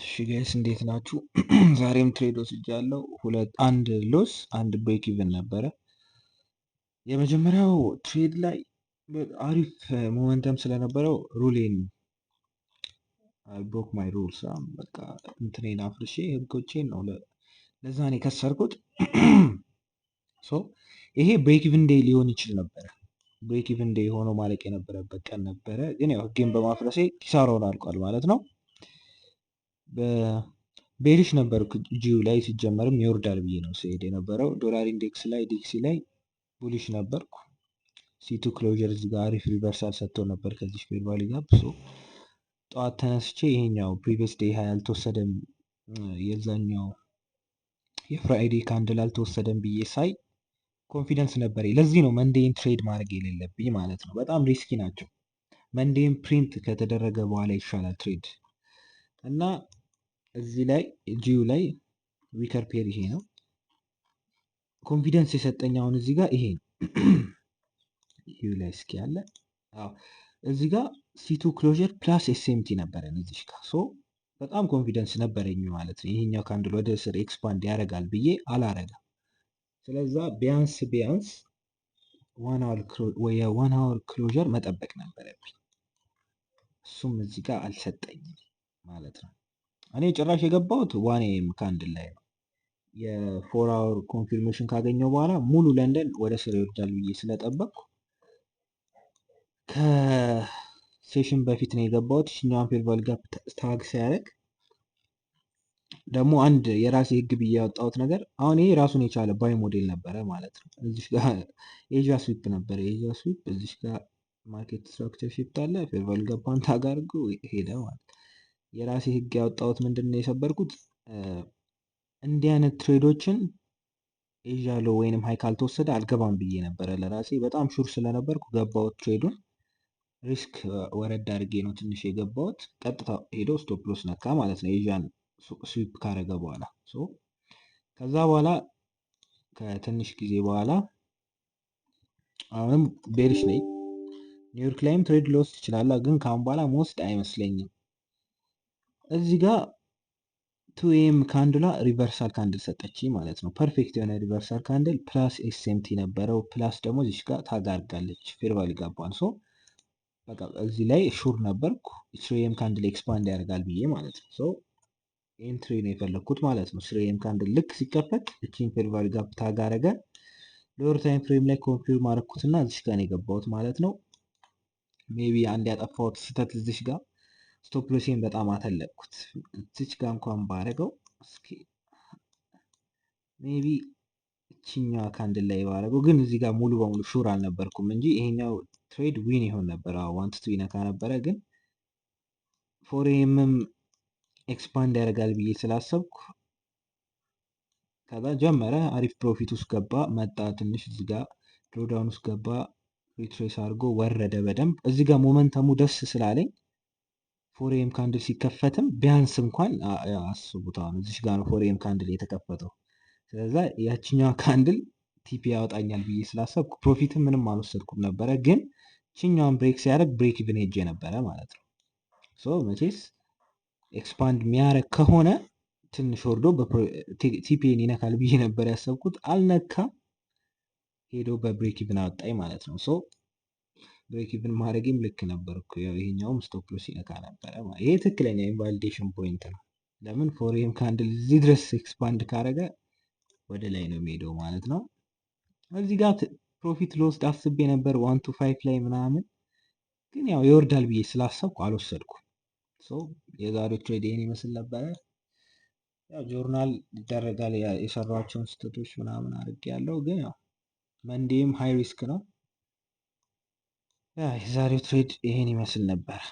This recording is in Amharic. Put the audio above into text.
እሺ ጋይስ እንዴት ናችሁ? ዛሬም ትሬድ ወስጃለሁ። አንድ ሎስ አንድ ብሬክ ኢቭን ነበረ። የመጀመሪያው ትሬድ ላይ አሪፍ ሞመንተም ስለነበረው ሩሌን ብሮክ ማይ ሩልስ በቃ እንትኔን አፍርሼ ህጎቼን ነው ለዛ ነው የከሰርኩት። ሶ ይሄ ብሬክ ኢቭን ዴይ ሊሆን ይችል ነበረ። ብሬክ ኢቭን ዴይ ሆኖ ማለቅ የነበረበት ቀን ነበረ፣ ግን ያው ህጌን በማፍረሴ ኪሳራውን አልቋል ማለት ነው። ቤሪሽ ነበርኩ ጂዩ ላይ ሲጀመርም ይወርዳል ብዬ ነው ሲሄድ የነበረው። ዶላር ኢንዴክስ ላይ ዲክሲ ላይ ቡሊሽ ነበርኩ። ሲቱ ክሎጀር እዚህ ጋር አሪፍ ሪቨርሳል ሰጥቶ ነበር ከዚህ ፌር ቫሊ ጋር። ጠዋት ተነስቼ ይሄኛው ፕሪቪየስ ዴይ ሀይ አልተወሰደም፣ የዛኛው የፍራይዴ ካንድል አልተወሰደም ብዬ ሳይ ኮንፊደንስ ነበር። ለዚህ ነው መንዴን ትሬድ ማድረግ የሌለብኝ ማለት ነው። በጣም ሪስኪ ናቸው። መንዴን ፕሪንት ከተደረገ በኋላ ይሻላል ትሬድ እና እዚህ ላይ ጂዩ ላይ ዊከር ፔር ይሄ ነው ኮንፊደንስ የሰጠኝ። አሁን እዚህ ጋር ይሄ ነው ጂዩ ላይ እስኪ ያለ እዚህ ጋር ሲቱ ክሎጀር ፕላስ ኤስኤምቲ ነበረን እዚህ ጋር። ሶ በጣም ኮንፊደንስ ነበረኝ ማለት ነው። ይሄኛው ካንድል ወደ ስር ኤክስፓንድ ያደርጋል ብዬ አላረጋም። ስለዛ ቢያንስ የዋን አወር ክሎጀር መጠበቅ ነበረብኝ። እሱም እዚህ ጋር አልሰጠኝም ማለት ነው። እኔ ጭራሽ የገባሁት ዋን ኤም ካንድል ላይ ነው። የፎር አወር ኮንፊርሜሽን ካገኘው በኋላ ሙሉ ለንደን ወደ ስር ይወርዳል ብዬ ስለጠበቅኩ ከሴሽን በፊት ነው የገባሁት። ሽኛዋን ፌር ቫሊ ጋር ታግ ሲያደርግ ደግሞ አንድ የራሴ ህግ ብዬ ያወጣሁት ነገር፣ አሁን ይሄ ራሱን የቻለ ባይ ሞዴል ነበረ ማለት ነው። እዚህ ጋር ኤዥያ ስዊፕ ነበረ። ኤዥያ ስዊፕ እዚህ ጋር ማርኬት ስትራክቸር ሽፍት አለ። ፌር ቫሊ ጋር ፓንት ታግ አድርጎ ሄደ ማለት ነው። የራሴ ህግ ያወጣሁት ምንድን ነው የሰበርኩት፣ እንዲህ አይነት ትሬዶችን ኤዥያ ሎ ወይንም ሀይ ካልተወሰደ አልገባም ብዬ ነበረ ለራሴ። በጣም ሹር ስለነበርኩ ገባሁት ትሬዱን። ሪስክ ወረድ አድርጌ ነው ትንሽ የገባሁት። ቀጥታ ሄዶ ስቶፕ ሎስ ነካ ማለት ነው ኤዥያን ስዊፕ ካረገ በኋላ። ከዛ በኋላ ከትንሽ ጊዜ በኋላ አሁንም ቤሪሽ ነኝ። ኒውዮርክ ላይም ትሬድ ልወስድ ይችላል፣ ግን ካሁን በኋላ መወስድ አይመስለኝም። እዚህ ጋር ቱኤም ካንድላ ሪቨርሳል ካንድል ሰጠች ማለት ነው። ፐርፌክት የሆነ ሪቨርሳል ካንድል ፕላስ ኤስኤምቲ ነበረው። ፕላስ ደግሞ እዚህ ጋር ታግ አድርጋለች ፌር ቫሊ ጋባን። ሶ በቃ እዚህ ላይ ሹር ነበርኩ ስሪኤም ካንድል ኤክስፓንድ ያደርጋል ብዬ ማለት ነው። ሶ ኤንትሪ ነው የፈለግኩት ማለት ነው። ስሪኤም ካንድል ልክ ሲከፈት እቺን ፌር ቫሊ ጋር ታግ አደረገ። ሎወር ታይም ፍሬም ላይ ኮንፊርም አደረኩትና እዚህ ጋር ነው የገባሁት ማለት ነው። ሜቢ አንድ ያጠፋሁት ስህተት እዚህ ጋር ስቶፕ ሎሴን በጣም አተለቅኩት። እዚች ጋር እንኳን ባረገው እስኪ ሜቢ እችኛዋ ካንድል ላይ ባረገው፣ ግን እዚህ ጋር ሙሉ በሙሉ ሹር አልነበርኩም እንጂ ይሄኛው ትሬድ ዊን ይሆን ነበር። ዋንት ቱ ይነካ ነበረ፣ ግን ፎሬምም ኤክስፓንድ ያደርጋል ብዬ ስላሰብኩ ከዛ ጀመረ። አሪፍ ፕሮፊት ውስጥ ገባ፣ መጣ ትንሽ እዚህ ጋር ድሮዳውን ውስጥ ገባ፣ ሪትሬስ አድርጎ ወረደ በደንብ። እዚህ ጋር ሞመንተሙ ደስ ስላለኝ ፎሬም ካንድል ሲከፈትም ቢያንስ እንኳን አስቡት፣ አሁን እዚህ ጋር ነው ፎሬም ካንድል የተከፈተው። ስለዛ ያችኛዋ ካንድል ቲፒ ያወጣኛል ብዬ ስላሰብኩ ፕሮፊትም ምንም አልወሰድኩም ነበረ፣ ግን ችኛዋን ብሬክ ሲያደርግ ብሬክ ኢቭን ሄጄ ነበረ ማለት ነው። ሶ መቼስ ኤክስፓንድ የሚያደርግ ከሆነ ትንሽ ወርዶ ቲፒን ይነካል ብዬ ነበር ያሰብኩት። አልነካም፣ ሄዶ በብሬክ ኢቭን አወጣኝ ማለት ነው። ሶ ብሬክ ኢቭን ማድረግም ልክ ነበርኩ። ይሄኛውም ስቶፕ ሎስ ይነካ ነበረ። ይሄ ትክክለኛ ኢንቫሊዴሽን ፖይንት ነው። ለምን ፎሬም ካንድል እዚህ ድረስ ኤክስፓንድ ካረገ ወደ ላይ ነው የሚሄደው ማለት ነው። እዚህ ጋር ፕሮፊት ልወስድ አስቤ ነበር 125 ላይ ምናምን፣ ግን ያው ይወርዳል ብዬ ስላሰብኩ አልወሰድኩም። የዛሬው ትሬድ ይሄን ይመስል ነበረ። ያው ጆርናል ይደረጋል፣ የሰሯቸውን ስህተቶች ምናምን አድርጌ ያለው፣ ግን ያው መንዴም ሃይ ሪስክ ነው። የዛሬው ትሬድ ይሄን ይመስል ነበር።